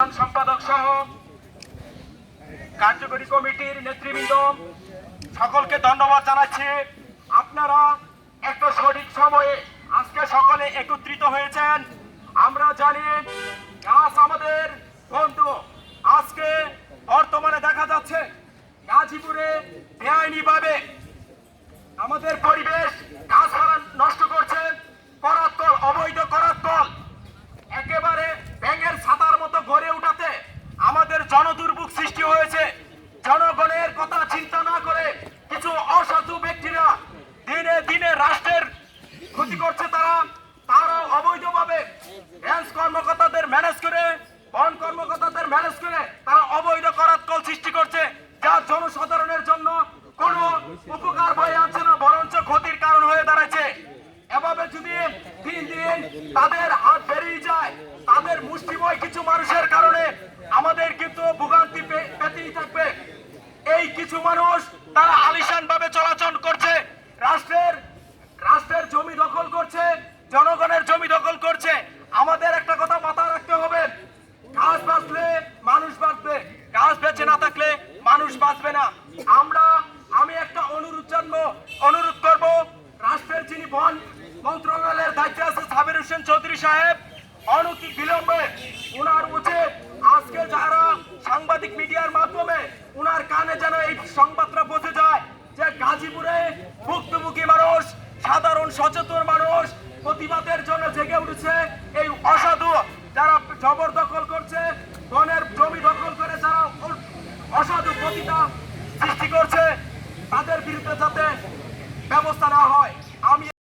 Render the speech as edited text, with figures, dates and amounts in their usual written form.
সম্পাদক সহ কার্যকরী কমিটির নেতৃবৃন্দ সকলকে ধন্যবাদ জানাচ্ছি। আপনারা একটা সঠিক সময়ে আজকে সকলে একত্রিত হয়েছেন। আমরা জানি গাছ আমাদের বন্ধু। আজকে বর্তমানে দেখা যাচ্ছে গাজীপুরে বেআইনিভাবে আমাদের পরিবেশ গাছপালা নষ্ট করছে। করাতকল, অবৈধ করাতকল একেবারে ব্যাঙের ছাতার মতো গড়ে উঠাতে আমাদের জনদুর্ভোগ সৃষ্টি হয়েছে। জনগণের কথা চিন্তা না করে কিছু অসাধু ব্যক্তিরা দিনে দিনে রাষ্ট্রের ক্ষতি করছে। তারা অবৈধভাবে রেঞ্জ কর্মকর্তাদের ম্যানেজ করে, বন কর্মকর্তাদের ম্যানেজ করে তারা অবৈধ করাতকল সৃষ্টি করছে, যা জনসাধারণের জন্য কোনো উপকার বয়ে আনছে না, বরঞ্চ ক্ষতির কারণ হয়ে দাঁড়াচ্ছে। এভাবে যদি দিন দিন তাদের হাত বেরিয়ে যায়, তাদের মুষ্টিময় কিছু মানুষের কারণে আমাদের কিন্তু ভোগান্তি পেতেই থাকবে। এই কিছু মানুষ তারা আলিশান ভাবে চলাচল করছে, রাষ্ট্রের জমি দখল করছে, জনগণের জমি দখল করছে। আমাদের একটা কথা মাথায় রাখতে হবে, গাছ বাঁচলে মানুষ বাঁচবে, গাছ বেঁচে না থাকলে মানুষ বাঁচবে না। আমি একটা অনুরোধ করব, রাষ্ট্রের যিনি বন মন্ত্রণালয়ের দায়িত্বে আছে সাবির হোসেন চৌধুরী সাহেব, অনতি বিলম্বে উনার উচিত আজকে যারা সাংবাদিক মিডিয়ার মাধ্যমে উনার কানে যেন এই সংবাদটা পৌঁছে যায় যে গাজীপুরে ভুক্তভোগী মানুষ, সাধারণ সচেতন মানুষ